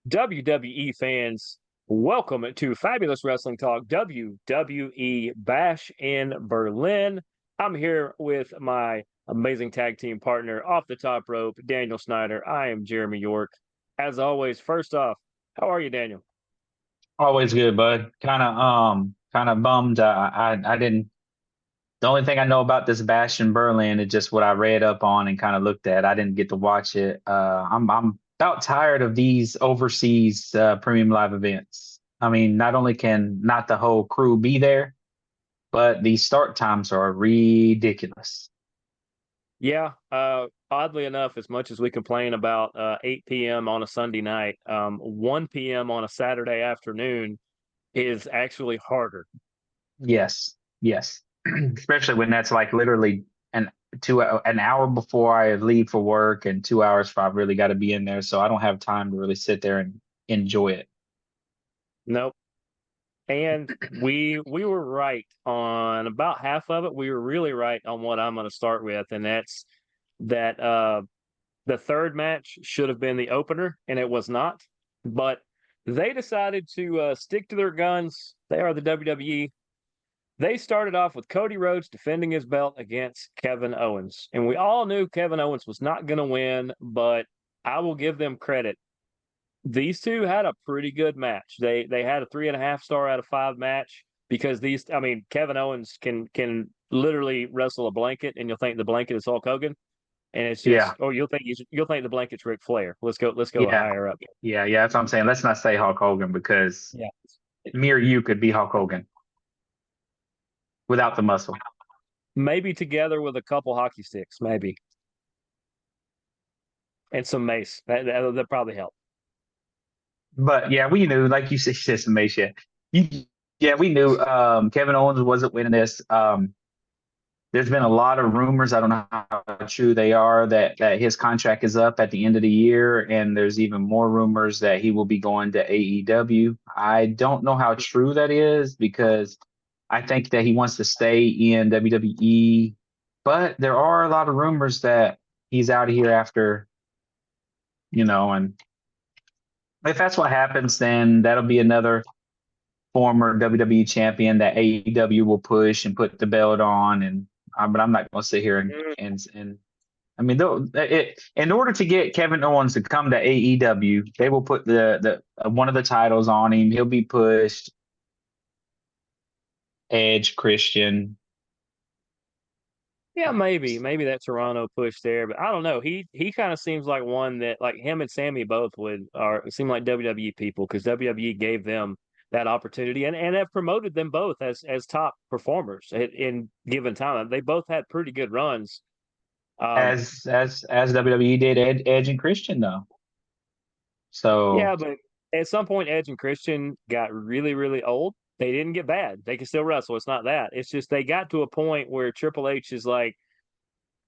WWE fans, welcome to Fabulous Wrestling Talk, WWE Bash in Berlin. I'm here with my amazing tag team partner off the top rope, Daniel Snyder. I am Jeremy York. As always, first off, how are you, Daniel? Always good, bud. Kind of bummed. I didn't. The only thing I know about this Bash in Berlin is just what I read up on and kind of looked at. I didn't get to watch it. I'm about tired of these overseas premium live events. I mean, not only can not the whole crew be there, but the start times are ridiculous. Yeah, oddly enough, as much as we complain about 8 p.m. on a Sunday night, 1 p.m. on a Saturday afternoon is actually harder. Yes, yes. Especially when that's like literally an hour before I leave for work and 2 hours before I really got to be in there. So I don't have time to really sit there and enjoy it. Nope. And we were right on about half of it. We were really right on what I'm going to start with, and that's that the third match should have been the opener, and it was not. But they decided to stick to their guns. They are the WWE. They started off with Cody Rhodes defending his belt against Kevin Owens, and we all knew Kevin Owens was not going to win. But I will give them credit, these two had a pretty good match. They had a 3.5 star out of 5 match because Kevin Owens can literally wrestle a blanket and you'll think the blanket is Hulk Hogan. And it's just, Yeah, oh, you'll think the blanket's Ric Flair. Let's go yeah, higher up. yeah. That's what I'm saying. Let's not say Hulk Hogan because Yeah. me or you could be Hulk Hogan without the muscle. Maybe together with a couple hockey sticks, maybe. And some mace. That probably help. But yeah, we knew, like you said, Samasia. You, yeah, we knew Kevin Owens wasn't winning this. There's been a lot of rumors. I don't know how true they are that his contract is up at the end of the year, and there's even more rumors that he will be going to AEW. I don't know how true that is because I think that he wants to stay in WWE, but there are a lot of rumors that he's out of here after, and if that's what happens, then that'll be another former WWE champion that AEW will push and put the belt on. And but I'm not going to sit here and I mean, though, in order to get Kevin Owens to come to AEW, they will put the one of the titles on him. He'll be pushed. Edge, Christian. Yeah, maybe that Toronto push there, but I don't know. He kind of seems like one that like him and Sammy both would are seem like WWE people because WWE gave them that opportunity and have promoted them both as top performers in given time. They both had pretty good runs. Um, As WWE did Edge and Christian though. So yeah, but at some point, Edge and Christian got really old. They didn't get bad. They can still wrestle. It's not that. It's just they got to a point where Triple H is like,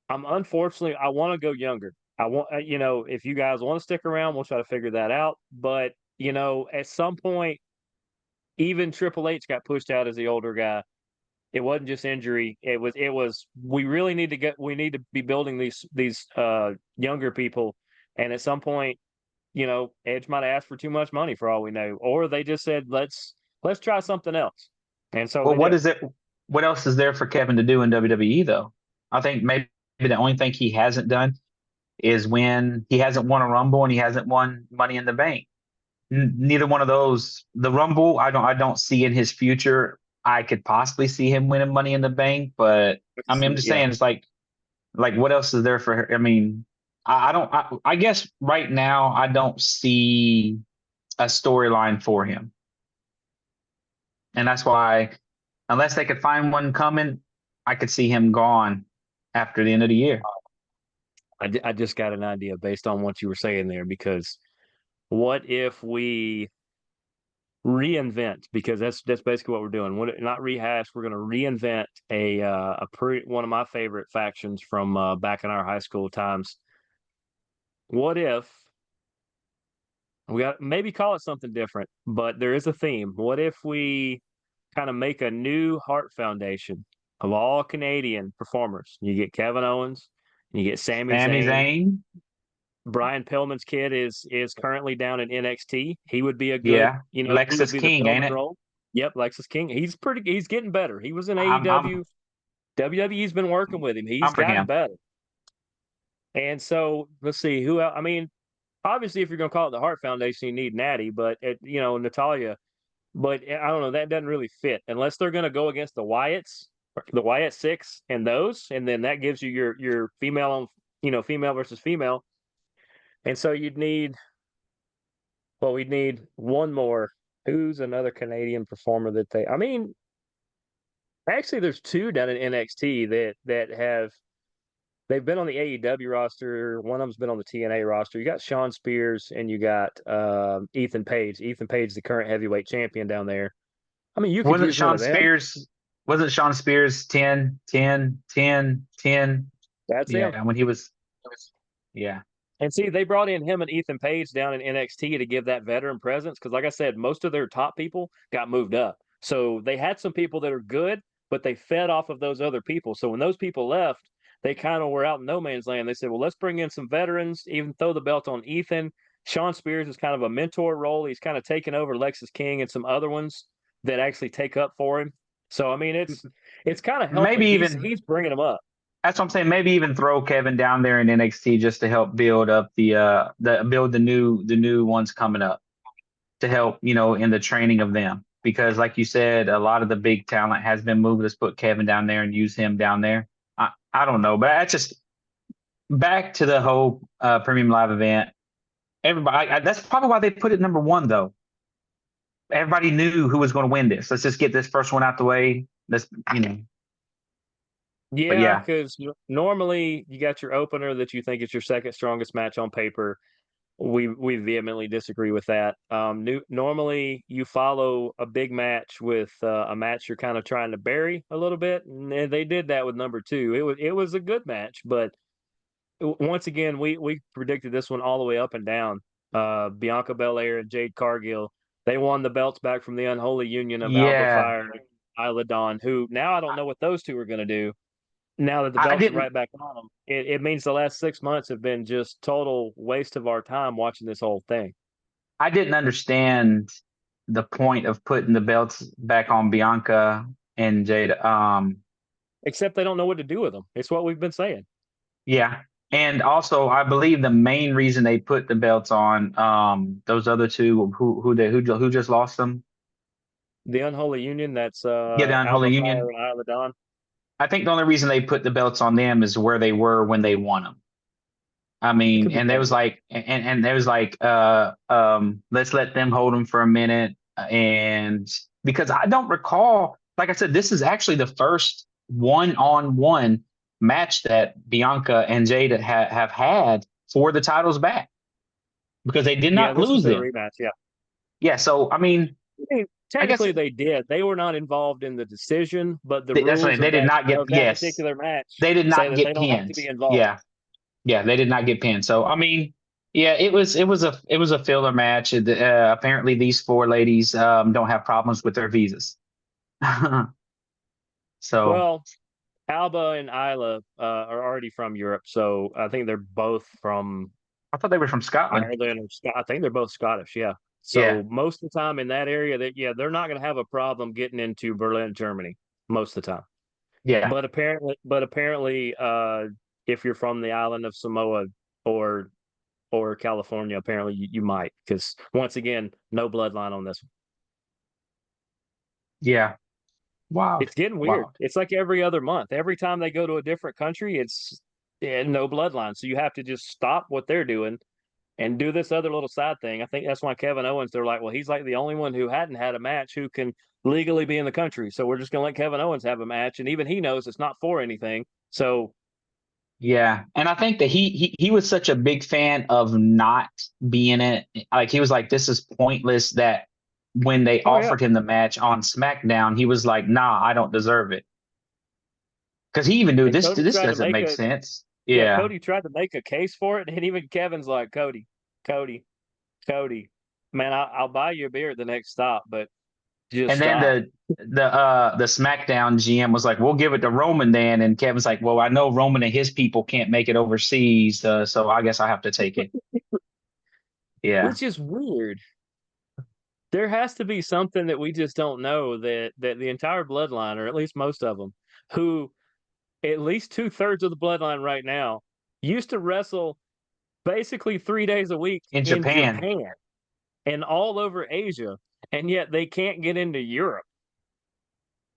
I want to go younger. I want, if you guys want to stick around, we'll try to figure that out. But, at some point, even Triple H got pushed out as the older guy. It wasn't just injury. We really we need to be building these younger people. And at some point, Edge might have asked for too much money for all we know. Or they just said, let's try something else. And so well, they what did. is it? What else is there for Kevin to do in WWE though? I think maybe the only thing he hasn't done is when he hasn't won a Rumble and he hasn't won Money in the Bank. Neither one of those. The Rumble, I don't see in his future. I could possibly see him winning Money in the Bank, but I mean, I'm just Yeah. saying, it's like what else is there for her? I mean, I don't. I guess right now I don't see a storyline for him, and that's why, unless they could find one coming, I could see him gone after the end of the year. I just got an idea based on what you were saying there because what if we reinvent, because that's basically what we're doing. Not rehash. We're going to reinvent one of my favorite factions from back in our high school times. What if we got maybe call it something different, but there is a theme. What if we kind of make a new Heart Foundation of all Canadian performers? You get Kevin Owens, you get Sami Sami Zayn, Zayn, Brian Pillman's kid is currently down in NXT. He would be a good, Yeah, he would Lexus be the King, ain't Pillman it? role. Yep, Lexus King. He's getting better. He was in I'm AEW. WWE's been working with him. He's I'm for gotten him. better. And so let's see who else. I mean, obviously, if you're going to call it the Hart Foundation, you need Natty, but Natalia. But I don't know. That doesn't really fit unless they're going to go against the Wyatts, the Wyatt Six, and those, and then that gives you your female on, female versus female. And so you'd need. Well, we'd need one more. Who's another Canadian performer that they? I mean, actually, there's two down in NXT that have they've been on the AEW roster. One of them's been on the TNA roster. You got Sean Spears and you got Ethan Page. Ethan Page is the current heavyweight champion down there. I mean, you could Wasn't use one Sean of them. Spears? Wasn't Sean Spears 10, 10, 10, 10? That's him. Yeah, when he was. Yeah, And see, they brought in him and Ethan Page down in NXT to give that veteran presence because, like I said, most of their top people got moved up. So they had some people that are good, but they fed off of those other people. So when those people left, they kind of were out in no man's land. They said, well, let's bring in some veterans, even throw the belt on Ethan. Sean Spears is kind of a mentor role. He's kind of taken over Lexus King and some other ones that actually take up for him. So I mean, it's kind of maybe helping. He's even he's bringing them up. that's what I'm saying. Maybe even throw Kevin down there in NXT just to help build up the build the new ones coming up to help in the training of them because like you said, a lot of the big talent has been moved. Let's put Kevin down there and use him down there. I don't know, but that's just back to the whole premium live event. Everybody, that's probably why they put it number one though. Everybody knew who was going to win this. Let's just get this first one out the way. Let's. But Yeah, yeah, because normally you got your opener that you think is your second strongest match on paper. We vehemently disagree with that. Normally you follow a big match with a match you're kind of trying to bury a little bit, and they did that with number two. It was a good match, but once again we predicted this one all the way up and down. Bianca Belair and Jade Cargill, they won the belts back from the unholy union of Alba yeah. Fire and Isla Dawn, who now I don't know what those two are going to do now that the I belts are didn't. right back on them. It means the last 6 months have been just total waste of our time watching this whole thing. I didn't understand the point of putting the belts back on Bianca and Jada. Except they don't know what to do with them. It's what we've been saying. Yeah. And also, I believe the main reason they put the belts on those other two who just lost them. The unholy union, that's Yeah, the Alba Unholy Fire Union. and Isla Dawn. I think the only reason they put the belts on them is where they were when they won them. I It mean, could be and there part was of it. like, and there was like, let's let them hold them for a minute, and because I don't recall, like I said, this is actually the first one-on-one match that Bianca and Jada have had for the titles back because they did Yeah, not this was lose their them. rematch. Yeah. Yeah, so I mean, I mean, I guess technically they did. They were not involved in the decision, but the that's rules right. They of did that not get, of that yes, particular match they did say not that they get don't have to pinned. be involved. Yeah, yeah, they did not get pinned. So I mean, yeah, it was a filler match. Apparently, these four ladies don't have problems with their visas. So Well, Alba and Isla are already from Europe, so I think they're both from I thought they were from Scotland. Ireland or I think they're both Scottish. Yeah. Yeah, So most of the time in that area, that yeah, they're not going to have a problem getting into Berlin, Germany, most of the time. yeah, But apparently, if you're from the island of Samoa or or California, apparently you might, because once again, no bloodline on this one. yeah. Wild, It's getting weird. wild. It's like every other month. Every time they go to a different country, it's no bloodline. So you have to just stop what they're doing and do this other little side thing. I think that's why Kevin Owens, they're like, well, he's like the only one who hadn't had a match who can legally be in the country. So we're just going to let Kevin Owens have a match. And even he knows it's not for anything. So, Yeah, and I think that he was such a big fan of not being it. Like he was like, this is pointless. That when they oh, yeah. offered him the match on SmackDown, he was like, nah, I don't deserve it. Because he even knew And this Cody this tried to doesn't make make a, sense. yeah, Yeah, Cody tried to make a case for it. And even Kevin's like, Cody, Cody, man, I'll buy you a beer at the next stop, but Just And then stop. the SmackDown GM was like, "We'll give it to Roman then." And Kevin's like, "Well, I know Roman and his people can't make it overseas, so I guess I have to take it." Yeah, Which is weird. There has to be something that we just don't know that the entire bloodline, or at least most of them, who at least 2/3 of the bloodline right now used to wrestle basically 3 days a week in in Japan. Japan and all over Asia, and yet they can't get into Europe.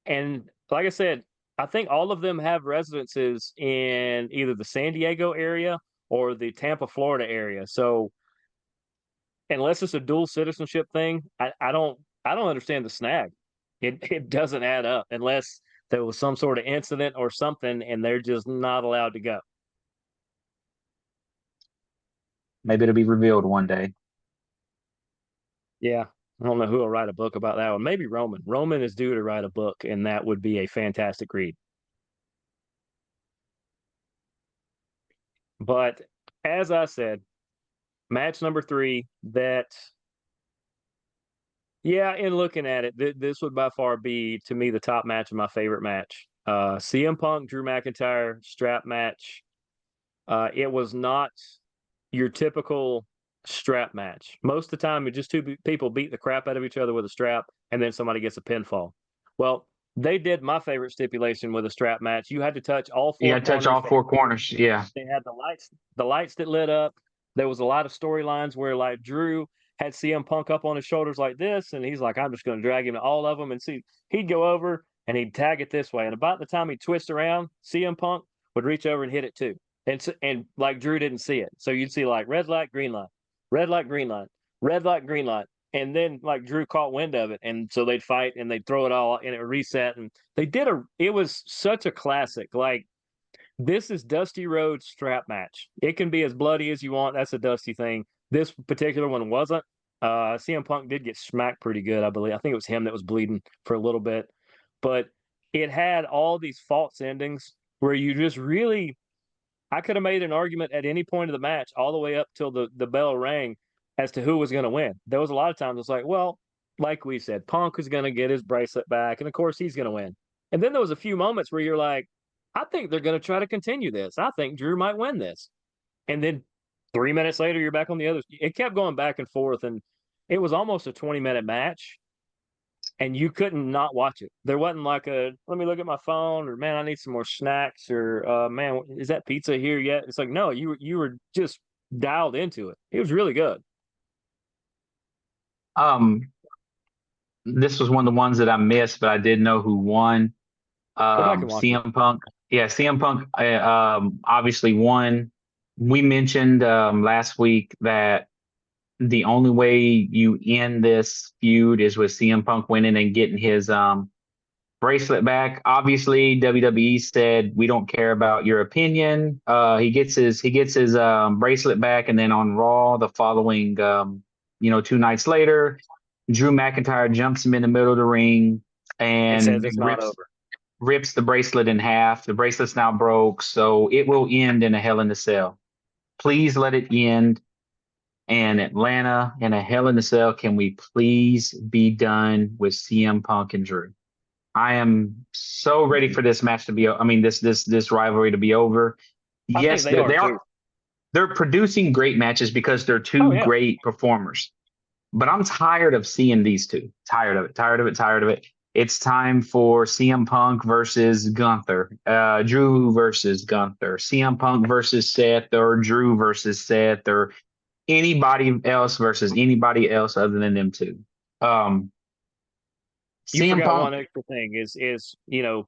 And like I said, I think all of them have residences in either the San Diego area or the Tampa, Florida area. So unless it's a dual citizenship thing, I don't understand the snag. It doesn't add up unless there was some sort of incident or something and they're just not allowed to go. Maybe it'll be revealed one day. Yeah. I don't know who will write a book about that one. Maybe Roman. Roman is due to write a book, and that would be a fantastic read. But as I said, match number three, that, yeah, in looking at it, this would by far be, to me, the top match of my favorite match. CM Punk, Drew McIntyre strap match. It was not your typical strap match. Most of the time, it's just two people beat the crap out of each other with a strap, and then somebody gets a pinfall. Well, they did my favorite stipulation with a strap match. You had to touch all You four gotta touch corners. all four corners. Yeah. They had the lights that lit up. There was a lot of storylines where like Drew had CM Punk up on his shoulders like this, and he's like, I'm just going to drag him to all of them, and see he'd go over and he'd tag it this way, and about the time he'd twist around, CM Punk would reach over and hit it too, and like Drew didn't see it, so you'd see like red light, green light, red light, green light, red light, green light. And then like Drew caught wind of it, and so they'd fight and they'd throw it all and it would reset. And they did it was such a classic. Like this is Dusty Rhodes strap match. It can be as bloody as you want. That's a Dusty thing. This particular one wasn't. CM Punk did get smacked pretty good, I believe. I think it was him that was bleeding for a little bit, but it had all these false endings where you just really, I could have made an argument at any point of the match, all the way up till the bell rang, as to who was going to win. There was a lot of times it's like, well, like we said, Punk was going to get his bracelet back, and of course he's going to win. And then there was a few moments where you're like, I think they're going to try to continue this. I think Drew might win this. And then 3 minutes later, you're back on the other. It kept going back and forth, and it was almost a 20-minute match, and you couldn't not watch it. There wasn't like a, let me look at my phone, or man, I need some more snacks, or man, is that pizza here yet? It's like, no, you were just dialed into it. It was really good. Um, this was one of the ones that I missed, but I did know who won. Go back and watch it. CM Punk. Yeah, CM Punk obviously won. We mentioned last week that the only way you end this feud is with CM Punk winning and getting his bracelet back. Obviously, WWE said we don't care about your opinion. He gets his bracelet back, and then on Raw the following 2 nights later, Drew McIntyre jumps him in the middle of the ring And says and it's not rips over. rips the bracelet in half. The bracelet's now broke, so it will end in a Hell in a Cell. Please let it end in Atlanta in a Hell in a Cell. Can we please be done with CM Punk and Drew? I am so ready for this match to be. I mean, this rivalry to be over. I think Yes, they they are they too. are they're producing great matches because they're Oh two yeah, great performers. But I'm tired of seeing these two. Tired of it. Tired of it. Tired of it. It's time for CM Punk versus Gunther, Drew versus Gunther, CM Punk versus Seth, or Drew versus Seth, or anybody else versus anybody else other than them two. Um, you CM forgot Punk, one extra thing is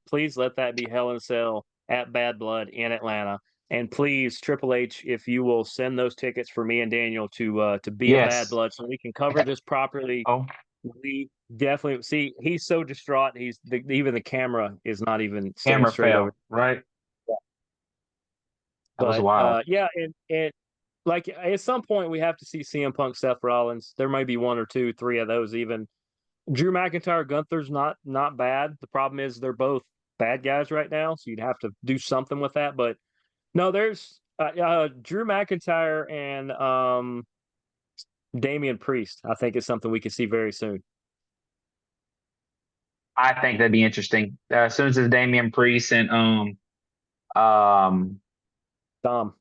please let that be Hell in a Cell at Bad Blood in Atlanta. And please, Triple H, if you will send those tickets for me and Daniel to be at Bad yes. Blood so we can cover this properly. Oh, We definitely see he's so distraught. Even the camera is not even staying camera straight over. fell, right? That was But wild. yeah, and like at some point we have to see CM Punk, Seth Rollins. There may be one or two, three of those even. Drew McIntyre, Gunther's not bad. The problem is they're both bad guys right now, so you'd have to do something with that. But no, there's Drew McIntyre and Damian Priest. I think is something we could see very soon. I think that'd be interesting. As soon as it's Damian Priest and um Dom.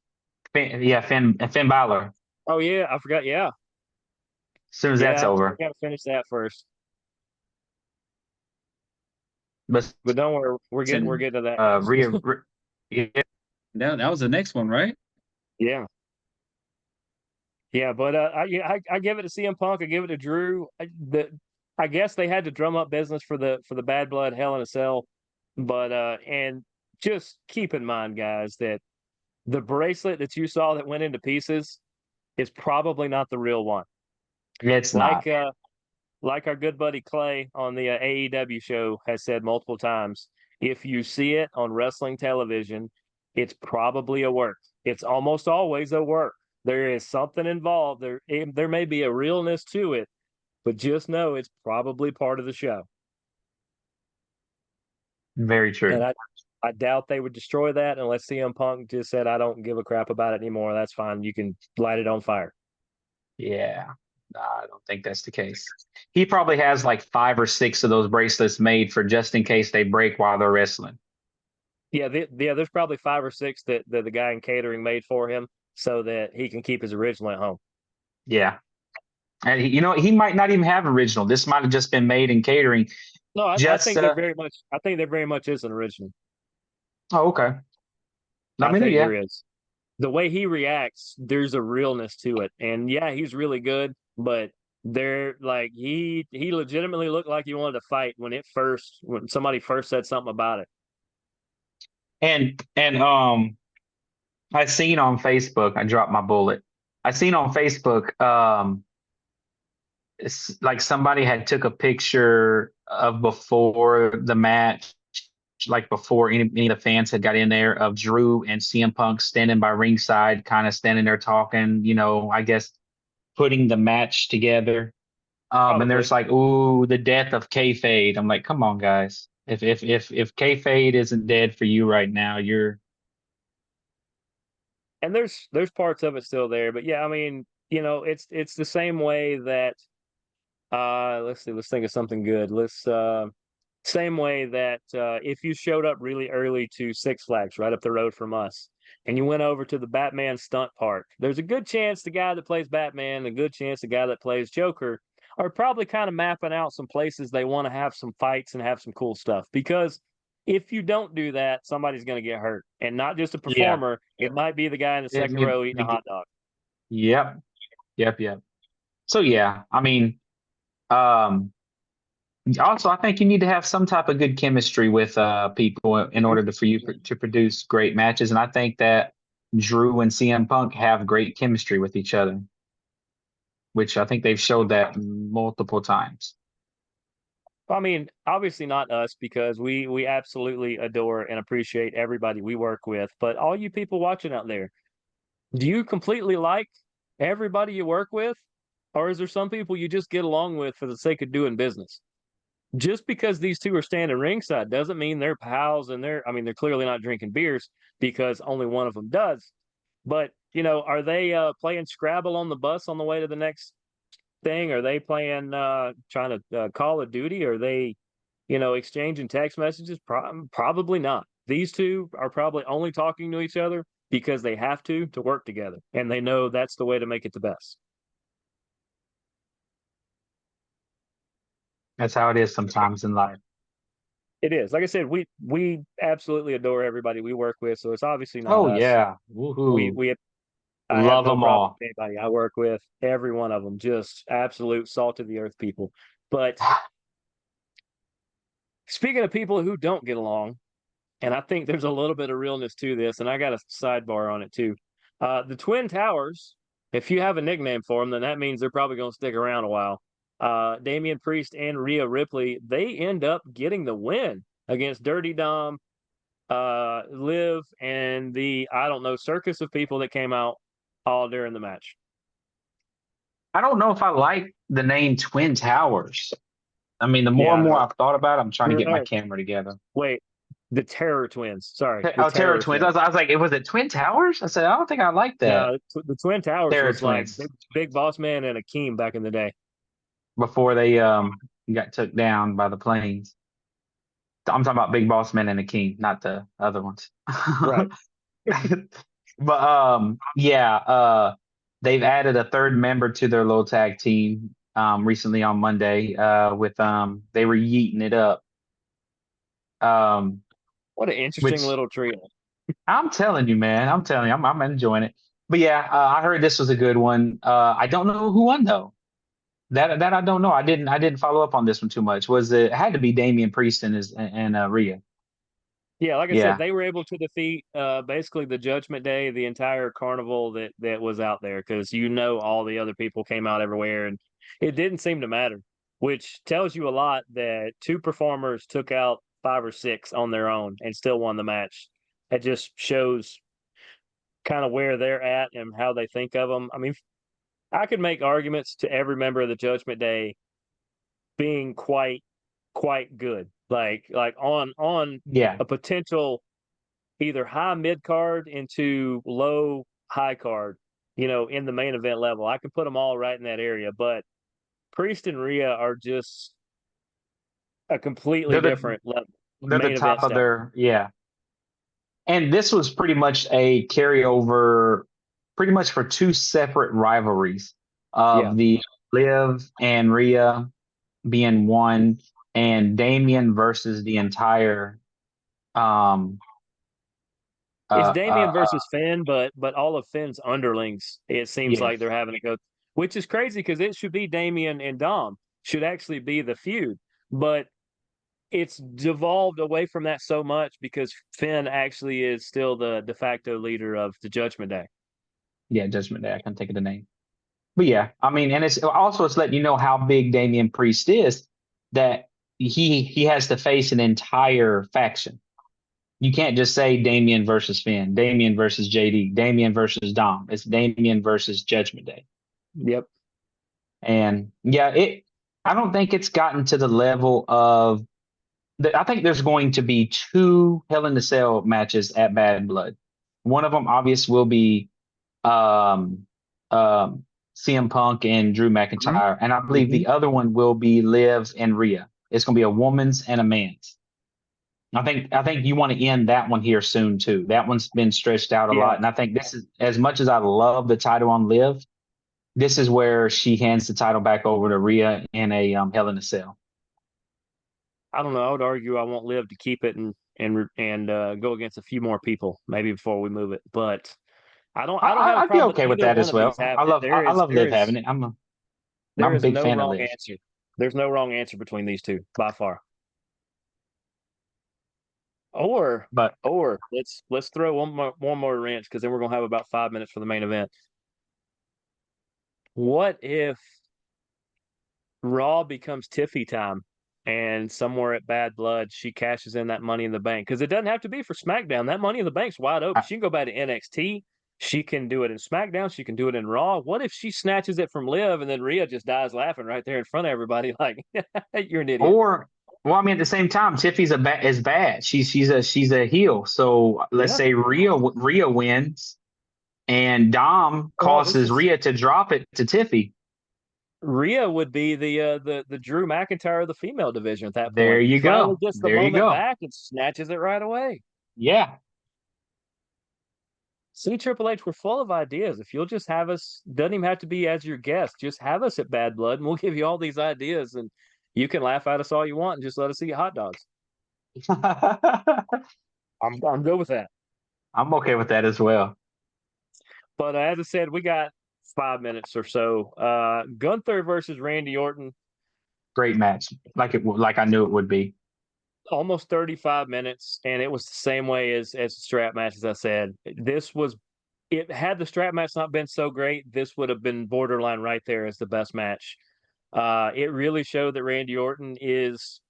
Finn Balor. Oh yeah, I forgot. Yeah, As soon as that's yeah, we over. got to finish that first. But But don't worry, we're and getting to that next. Yeah, That was the next one, right? Yeah, yeah, but I give it to CM Punk. I give it to Drew. I guess they had to drum up business for the Bad Blood Hell in a Cell, but and just keep in mind, guys, that the bracelet that you saw that went into pieces is probably not the real one. it's not. Like like our good buddy Clay on the AEW show has said multiple times, if you see it on wrestling television, it's probably a work. It's almost always a work. There is something involved. There may be a realness to it, but just know it's probably part of the show. Very And true. I doubt they would destroy that unless CM Punk just said, I don't give a crap about it anymore. That's fine. You can light it on fire. Yeah. No, I don't think that's the case. He probably has like 5 or 6 of those bracelets made for just in case they break while they're wrestling. Yeah, there's probably 5 or 6 that the guy in catering made for him so that he can keep his original at home. Yeah. And he might not even have original. This might have just been made in catering. No, I Just think they're very much. I think there very much is an original. oh, okay. I I mean, think yeah. there is. The way he reacts, there's a realness to it, and yeah, he's really good. But there, like he legitimately looked like he wanted to fight when somebody first said something about it. And I seen on Facebook, I dropped my bullet. I seen on Facebook, it's like somebody had took a picture of before the match, like before any of the fans had got in there, of Drew and CM Punk standing by ringside, kind of standing there talking, I guess putting the match together. And Probably. there's like, ooh, the death of kayfabe. I'm like, come on, guys. If kayfabe isn't dead for you right now, you're And there's parts of it still there, but yeah, I mean, it's the same way that let's see, let's think of something good. Let's same way that if you showed up really early to Six Flags right up the road from us and you went over to the Batman stunt park, there's a good chance the guy that plays Batman, a good chance the guy that plays Joker are probably kind of mapping out some places they want to have some fights and have some cool stuff. Because if you don't do that, somebody's going to get hurt. And not just a yeah. performer, it might be the guy in the It- second it- row eating a hot dog. yep, yep. So yeah, I mean, um, also I think you need to have some type of good chemistry with people in order for you to produce great matches, and I think that Drew and CM Punk have great chemistry with each other, which I think they've showed that multiple times. I mean, obviously not us because we absolutely adore and appreciate everybody we work with. But all you people watching out there, do you completely like everybody you work with? Or is there some people you just get along with for the sake of doing business? Just because these two are standing ringside doesn't mean they're pals and I mean, they're clearly not drinking beers because only one of them does. But, are they playing Scrabble on the bus on the way to the next thing? Are they playing trying to Call of Duty? Are they, exchanging text messages? Probably not. These two are probably only talking to each other because they have to work together, and they know that's the way to make it the best. That's how it is sometimes in life. It is. Like I said, we absolutely adore everybody we work with, so it's obviously not Oh us. yeah, We woohoo! we I have Love no them problem all. with anybody I work with. Every one of them, just absolute salt of the earth people. But speaking of people who don't get along, and I think there's a little bit of realness to this, and I got a sidebar on it too. The Twin Towers, if you have a nickname for them, then that means they're probably going to stick around a while. Damian Priest and Rhea Ripley, they end up getting the win against Dirty Dom, Liv, and the, I don't know, circus of people that came out all during the match. I don't know if I like the name Twin Towers. I mean, the more and Yeah. more I've thought about it, I'm trying to get my No, camera together. wait, the Terror Twins. Sorry, the Oh, Terror Terror Twins. Twins. I was like, was it Twin Towers? I said, I don't think I like that. No, the Twin Towers Terror was like Twins Big Boss Man and Akeem back in the day. before they got took down by the planes. I'm talking about Big Boss Man and the King, not the other ones. Right. But yeah, they've added a third member to their little tag team recently on Monday with they were yeeting it up. Um What an interesting which little trio. I'm telling you, man, I'm telling you, I'm enjoying it. But yeah, I heard this was a good one. I don't know who won though. That I don't know. I didn't follow up on this one too much. Was it had to be Damian Priest and Rhea. Yeah, like I said, Yeah. they were able to defeat basically the Judgment Day, the entire carnival that was out there, because all the other people came out everywhere, and it didn't seem to matter, which tells you a lot that two performers took out five or six on their own and still won the match. It just shows kind of where they're at and how they think of them. I mean, I could make arguments to every member of the Judgment Day being quite good, like on Yeah. a potential either high mid card into low high card, in the main event level. I can put them all right in that area, but Priest and Rhea are just a completely They're the different level, they're the main event top of stuff. their yeah. And this was pretty much a carryover, pretty much for two separate rivalries Yeah. of the Liv and Rhea being one, and Damien versus the entire um It's uh uh, Damian uh versus Finn, but all of Finn's underlings, it seems yes. like they're having to go, which is crazy because it should be Damian and Dom should actually be the feud, but it's devolved away from that so much because Finn actually is still the de facto leader of the Judgment Day. Yeah, Judgment Day. I can't think of the name. But yeah, I mean, and it's letting you know how big Damian Priest is, that he has to face an entire faction. You can't just say Damien versus Finn, Damien versus JD, Damien versus Dom. It's Damien versus Judgment Day. Yep. And yeah, I don't think it's gotten to the level of I think there's going to be two Hell in the Cell matches at Bad Blood. One of them, obvious, will be um, um, CM Punk and Drew McIntyre, and I believe Mm-hmm. the other one will be Liv and Rhea. It's going to be a woman's and a man's. I think you want to end that one here soon too. That one's been stretched out a Yeah. lot, and I think this is, as much as I love the title on Liv, this is where she hands the title back over to Rhea in a Hell in a Cell. I don't know. I would argue I won't live to keep it and go against a few more people maybe before we move it. But I don't have a I'd be problem with okay with either that one as of these well. having it. I love Liv having it. There I'm a is big no fan of wrong Liv. answer. There's no wrong answer between these two by far. Or But or let's throw one more wrench because then we're gonna have about 5 minutes for the main event. What if Raw becomes Tiffy time and somewhere at Bad Blood she cashes in that money in the bank? Because it doesn't have to be for SmackDown. That money in the bank's wide open. I, She can go back to NXT. She can do it in SmackDown. She can do it in Raw. What if she snatches it from Liv and then Rhea just dies laughing right there in front of everybody like you're an idiot? or well, I mean, at the same time, Tiffy's is bad. She's a heel. So let's Yeah. say Rhea wins, and Dom Well, this causes is Rhea to drop it to Tiffy. Rhea would be the Drew McIntyre of the female division at that There point. you Finally go. gets the There you moment go. back and snatches it right away. Yeah. See, Triple H, we're full of ideas. If you'll just have us, doesn't even have to be as your guest. Just have us at Bad Blood, and we'll give you all these ideas, and you can laugh at us all you want, and just let us eat hot dogs. I'm good with that. I'm okay with that as well. But as I said, we got 5 minutes or so. Gunther versus Randy Orton, Great match, like I knew it would be. almost 35 minutes, and it was the same way as the strap match. As I said, it had the strap match not been so great, this would have been borderline right there as the best match. It really showed that Randy Orton is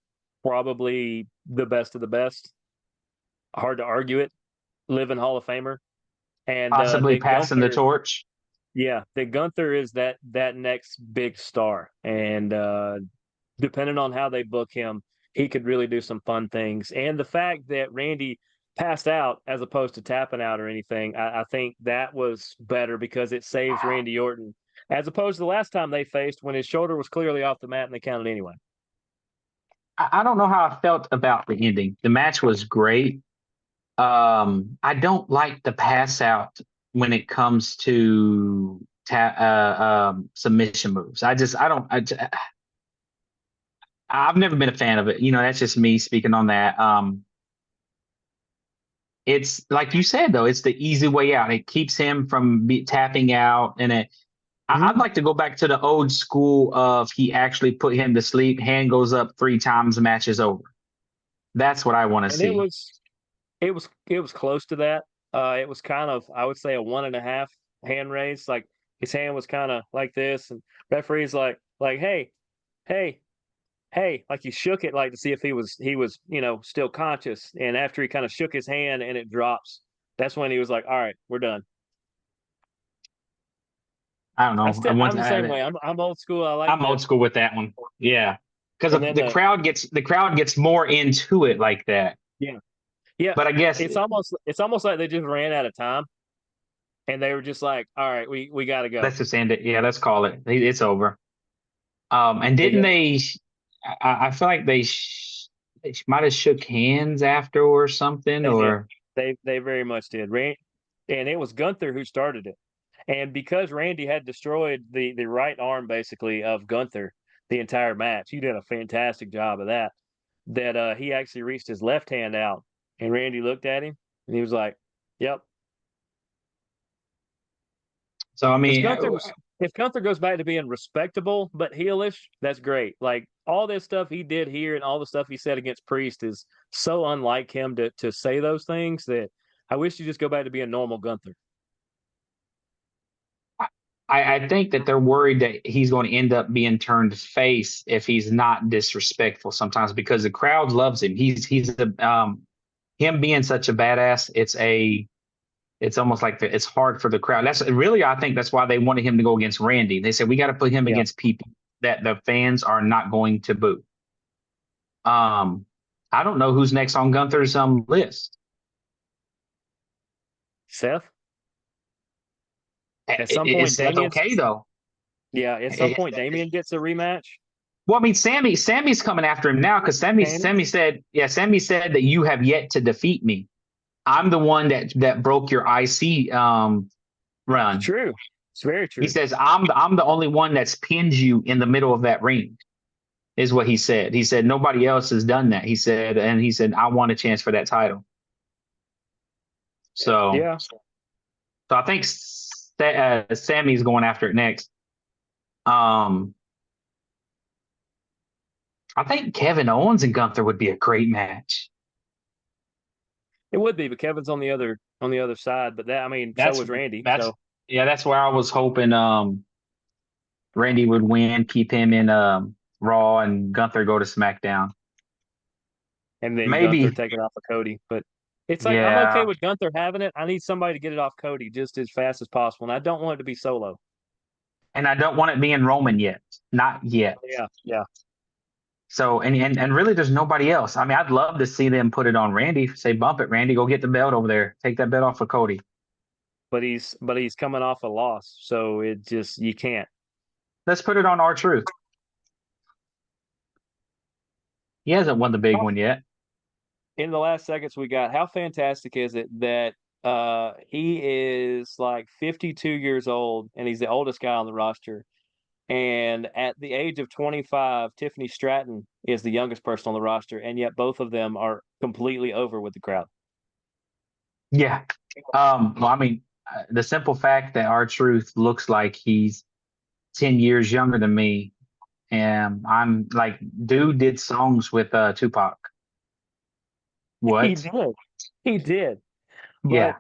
probably the best of the best. Hard to argue it. Living Hall of Famer, and Possibly that passing the Gunther, torch. yeah, that Gunther is that next big star, and depending on how they book him, he could really do some fun things. And the fact that Randy passed out as opposed to tapping out or anything, I think that was better because it saves Randy Orton as opposed to the last time they faced when his shoulder was clearly off the mat and they counted anyway. I don't know how I felt about the ending. The match was great. I don't like the pass out when it comes to submission moves. I don't. I've never been a fan of it. That's just me speaking on that. It's like you said though, it's the easy way out. It keeps him from tapping out, and I'd Mhm. like to go back to the old school of he actually put him to sleep, hand goes up 3 times, match is over. That's what I want to And it see. was it was close to that. It was kind of, I would say, a 1.5 hand raise. Like his hand was kind of like this, and referee's like, hey, hey, hey, like he shook it like to see if he was still conscious. And after he kind of shook his hand and it drops, that's when he was like, all right, we're done. I don't know. I'm the same way. I'm old school. I like I'm the old school with that one. Yeah, because and then the crowd gets more into it like that. yeah, yeah. But I guess It's almost like they just ran out of time and they were just like, all right, we got to go. let's just end it. Yeah, let's call it. It's over. And And didn't then they? I feel like they might have shook hands after or something. they did. Or They very much did. And it was Gunther who started it. And because Randy had destroyed the right arm basically of Gunther the entire match, he did a fantastic job of that. That he actually reached his left hand out, and Randy looked at him, and he was like, "Yep." so I Because mean, if Gunther goes back to being respectable but heelish, that's great. Like all this stuff he did here and all the stuff he said against Priest is so unlike him to say those things that I wish you just go back to being normal Gunther. I think that they're worried that he's going to end up being turned face if he's not disrespectful sometimes because the crowd loves him. He's the him being such a badass. It's almost like it's hard for the crowd. That's really, I think that's why they wanted him to go against Randy. They said we got to put him Yeah, against people that the fans are not going to boo. Um, I don't know who's next on Gunther's list. Seth. At some Is point, Seth okay though? Yeah, at some point, Damien gets a rematch. Well, I mean, Sammy's coming after him now because Can Sammy said that you have yet to defeat me. I'm the one that broke your IC It's run. true. It's very He true. says I'm the only one that's pinned you in the middle of that ring. Is what he said. He said nobody else has done that. He said I want a chance for that title. So Yeah. I think Sammy's going after it next. Um, I think Kevin Owens and Gunther would be a great match. It would be, but Kevin's on the other side. But that, I mean, so That's was Randy. that's So yeah, that's where I was hoping Randy would win, keep him in Raw, and Gunther go to SmackDown. and then Gunther Maybe, take it off of Cody. But it's like I'm okay yeah, with Gunther having it. I need somebody to get it off Cody just as fast as possible, and I don't want it to be Solo. and I don't want it being Roman yet, not yet. Yeah, yeah. So and really, there's nobody else. I mean, I'd love to see them put it on Randy. Say, bump it, Randy. Go get the belt over there. Take that belt off of Cody. But he's coming off a loss, so it just you can't. Let's put it on R-Truth. He hasn't won the big one yet. In the last seconds we got, how fantastic is it that he is like 52 years old and he's the oldest guy on the roster. And at the age of 25, Tiffany Stratton is the youngest person on the roster, and yet both of them are completely over with the crowd. Yeah. Well, I mean, the simple fact that R-Truth looks like he's 10 years younger than me, and I'm like, dude did songs with Tupac. He What? did. He did. But, Yeah.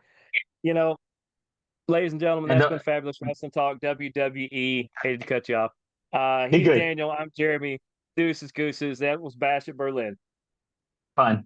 you know, ladies and gentlemen, And that's been Fabulous Wrestling Talk, WWE. Hated to cut you off. he He's good. Daniel. I'm Jeremy. Deuces, gooses. That was Bash at Berlin. Fun.